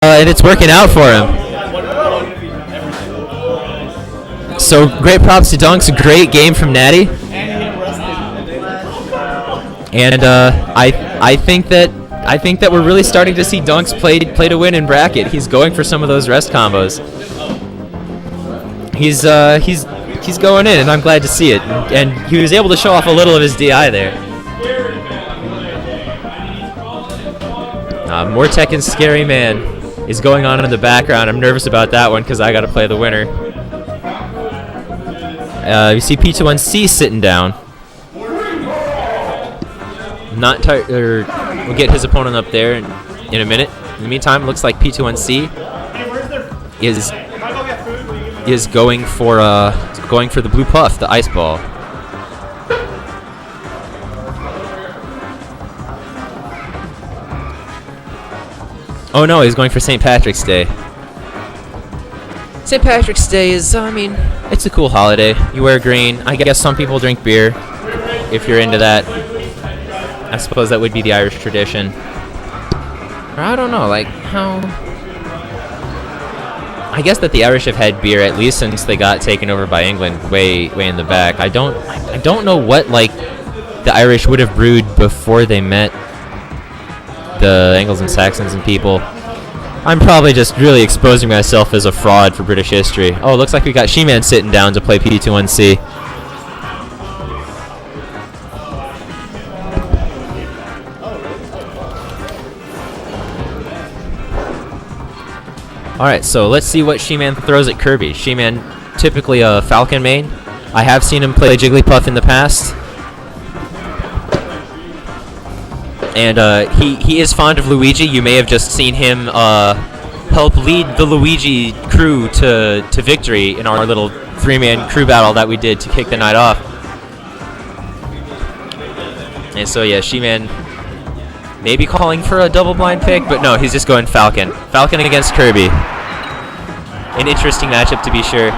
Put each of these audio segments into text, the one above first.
and it's working out for him. So great props to Dunks. Great game from Natty. And I think that we're really starting to see Dunks play to win in bracket. He's going for some of those rest combos. He's going in, and I'm glad to see it. And he was able to show off a little of his DI there. More Tekken Scary Man is going on in the background. I'm nervous about that one because I got to play the winner. You see P21C sitting down. We'll get his opponent up there in a minute. In the meantime, it looks like P21C is going for the blue puff, the ice ball. Oh no, he's going for St. Patrick's Day. St. Patrick's Day is, it's a cool holiday. You wear green. I guess some people drink beer, if you're into that. I suppose that would be the Irish tradition. Or I don't know, like, how... I guess that the Irish have had beer at least since they got taken over by England way in the back. I don't know what, like, the Irish would have brewed before they met the Angles and Saxons and people. I'm probably just really exposing myself as a fraud for British history. Oh, it looks like we got Shihman sitting down to play P21C. Alright, so let's see what Shihman throws at Kirby. Shihman, typically a Falcon main. I have seen him play Jigglypuff in the past. And he is fond of Luigi. You may have just seen him help lead the Luigi crew to victory in our little 3-man crew battle that we did to kick the night off. And so yeah, Shihman maybe calling for a double blind pick, but no, he's just going Falcon. Falcon against Kirby. An interesting matchup to be sure.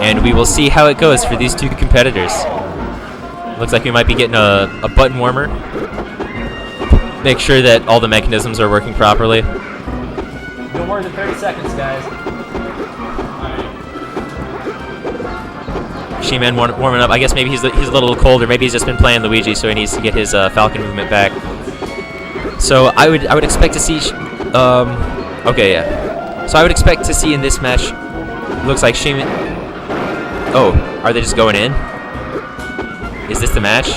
And we will see how it goes for these two competitors. Looks like we might be getting a button warmer. Make sure that all the mechanisms are working properly. No more than 30 seconds, guys. Shihman warming up. I guess maybe he's a little cold, or maybe he's just been playing Luigi, so he needs to get his Falcon movement back. So I would expect to see. Okay, yeah. So I would expect to see in this match. Looks like Shihman. Oh, are they just going in? Is this the match?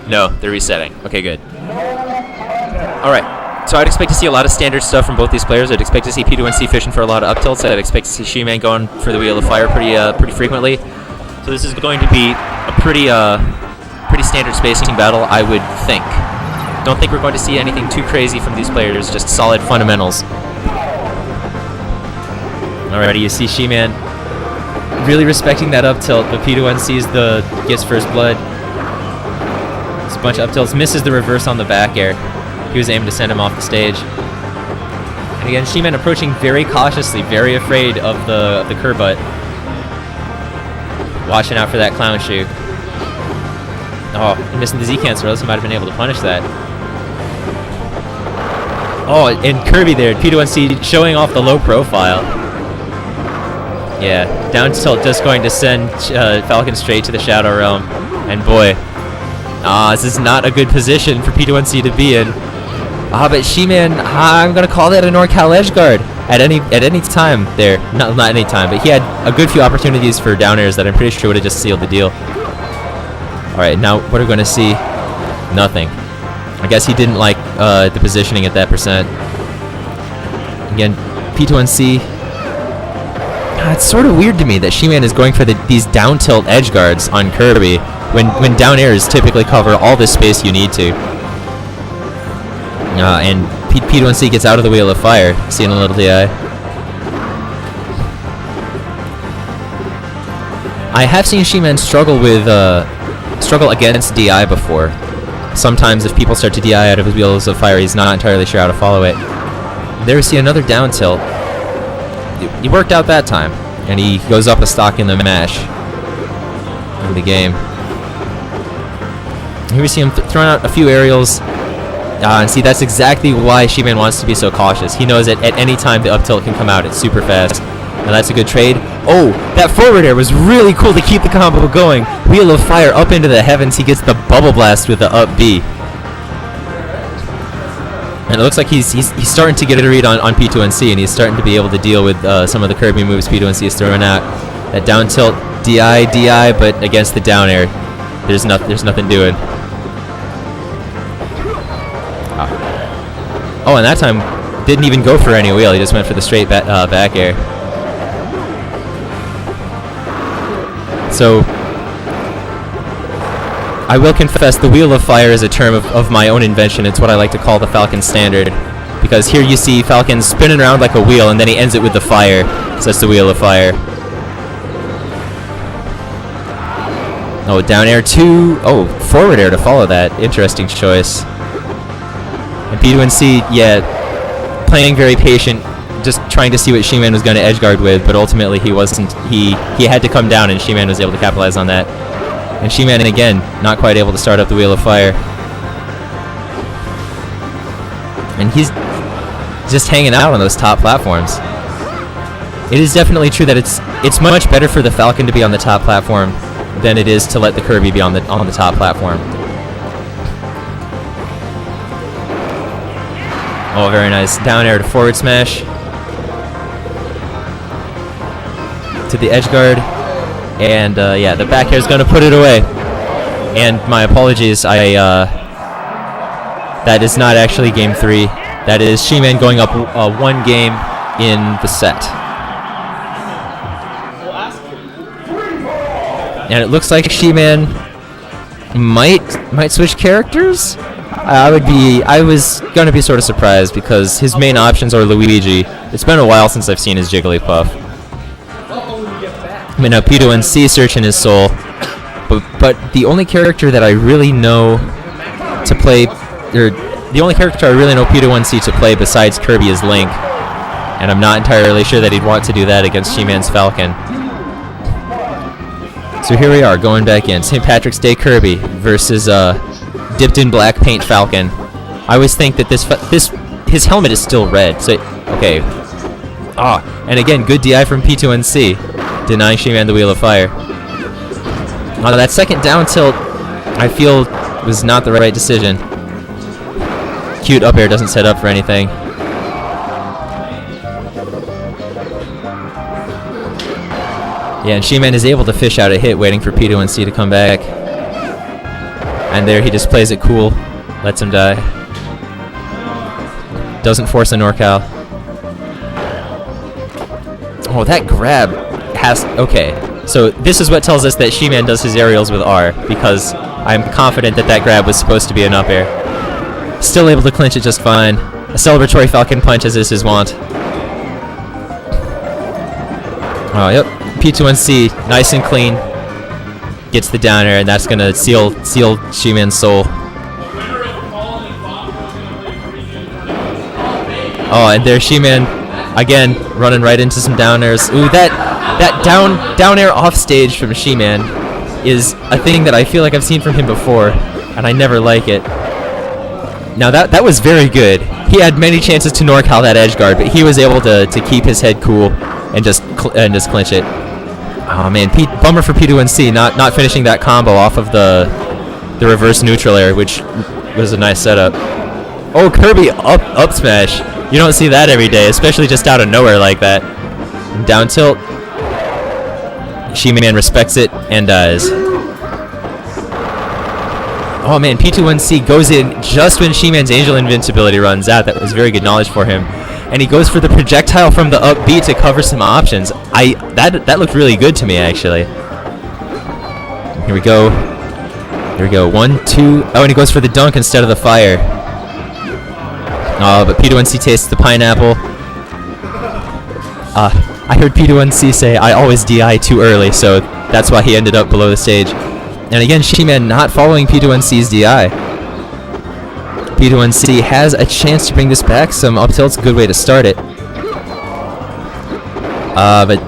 No, they're resetting. Okay, good. Alright, so I'd expect to see a lot of standard stuff from both these players. I'd expect to see P21C fishing for a lot of up tilts. I'd expect to see Shihman going for the Wheel of Fire pretty frequently. So this is going to be a pretty standard spacing battle, I would think. Don't think we're going to see anything too crazy from these players, just solid fundamentals. Alrighty, you see Shihman really respecting that up tilt, but P21C gets first blood. It's a bunch of up tilts, misses the reverse on the back air. He was aiming to send him off the stage. And again, Shihman approaching very cautiously, very afraid of the curb butt. Watching out for that clown shoe. Oh, missing the Z cancel, or else he might have been able to punish that. Oh, and Kirby there, P21C showing off the low profile. Yeah, down tilt just going to send Falcon straight to the Shadow Realm. And boy, this is not a good position for P21C to be in. But Shihman, I'm going to call that a NorCal edge guard at any time there. Not any time, but he had a good few opportunities for down airs that I'm pretty sure would have just sealed the deal. Alright, now what are we going to see? Nothing. I guess he didn't like the positioning at that percent. Again, P21C. It's sort of weird to me that Shihman is going for these down tilt edge guards on Kirby when down airs typically cover all the space you need to. And P21C gets out of the Wheel of Fire, seeing a little DI. I have seen Shihman struggle against DI before. Sometimes if people start to DI out of his Wheels of Fire, he's not entirely sure how to follow it. There we see another down tilt. He worked out that time, and he goes up a stock in the mash in the game. Here we see him throwing out a few aerials And see, that's exactly why Shihman wants to be so cautious. He knows that at any time the up tilt can come out. It's super fast. Now that's a good trade. Oh, that forward air was really cool to keep the combo going. Wheel of Fire up into the heavens. He gets the Bubble Blast with the up B. And it looks like he's starting to get a read on P2NC, and he's starting to be able to deal with some of the Kirby moves P2NC is throwing out. That down tilt, DI, but against the down air, there's nothing doing. Oh, and that time didn't even go for any wheel. He just went for the straight back air. So I will confess, the Wheel of Fire is a term of my own invention. It's what I like to call the Falcon standard, because here you see Falcon spinning around like a wheel, and then he ends it with the fire. So that's the Wheel of Fire. Oh, down air 2. Oh, forward air to follow that. Interesting choice. And P2NC, yeah, playing very patient, just trying to see what Shihman was going to edgeguard with, but ultimately he wasn't. He had to come down, and Shihman was able to capitalize on that. And Shihman, again, not quite able to start up the Wheel of Fire. And he's just hanging out on those top platforms. It is definitely true that it's much better for the Falcon to be on the top platform than it is to let the Kirby be on the top platform. Oh, very nice. Down air to forward smash. To the edge guard. And yeah, the back air is going to put it away. And my apologies, that is not actually game 3. That is Shihman going up 1 game in the set. And it looks like Shihman might switch characters. I was gonna be sort of surprised because his main options are Luigi. It's been a while since I've seen his Jigglypuff. I mean, now P2NC searching his soul, but the only character that I really know to play, or the only character I really know P2NC to play besides Kirby is Link, and I'm not entirely sure that he'd want to do that against Shihman's Falcon. So here we are, going back in. St. Patrick's Day Kirby versus dipped in black paint Falcon. I always think that his helmet is still red. So okay. And again, good DI from P2NC, denying Shihman the Wheel of Fire. That second down tilt, I feel, was not the right decision. Cute up air doesn't set up for anything. Yeah, and Shihman is able to fish out a hit, waiting for P2NC to come back. And there he just plays it cool, lets him die. Doesn't force a NorCal. Oh, that grab has... Okay, so this is what tells us that Shihman does his aerials with R, because I'm confident that grab was supposed to be an up air. Still able to clinch it just fine. A celebratory Falcon punch, as is his want. Oh, yep. P2NC, nice and clean, gets the down air, and that's gonna seal Shihman's soul. Oh, and there's Shihman again, running right into some down airs. Ooh, that down air off stage from Shihman is a thing that I feel like I've seen from him before, and I never like it. Now that was very good. He had many chances to NorCal that edge guard, but he was able to keep his head cool and just clinch it. Oh man, bummer for P2NC not finishing that combo off of the reverse neutral air, which was a nice setup. Oh, Kirby up smash. You don't see that every day, especially just out of nowhere like that. Down tilt. Shihman respects it and dies. Oh man, P2NC goes in just when Shihman's Angel Invincibility runs out. That was very good knowledge for him. And he goes for the projectile from the up B to cover some options. That looked really good to me, actually. Here we go. There we go. 1, 2. Oh, and he goes for the dunk instead of the fire. Oh, but P2NC tastes the pineapple. I heard P2NC say, I always DI too early, so that's why he ended up below the stage. And again, Shihman not following P2NC's DI. P2NC has a chance to bring this back. Some up tilt's a good way to start it. But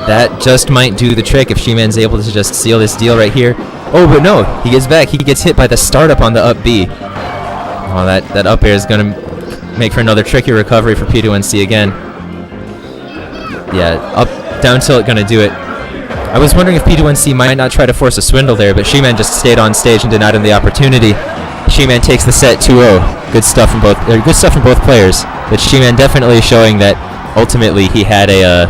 that just might do the trick if Shihman's able to just seal this deal right here. Oh, but no, he gets back. He gets hit by the startup on the up B. Oh, that up air is going to make for another tricky recovery for P2NC again. Yeah, up, down tilt going to do it. I was wondering if P2NC might not try to force a swindle there, but Shihman just stayed on stage and denied him the opportunity. Shihman takes the set 2-0. Good stuff from both players. But Shihman definitely showing that ultimately he had a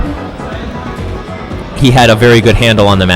very good handle on the match.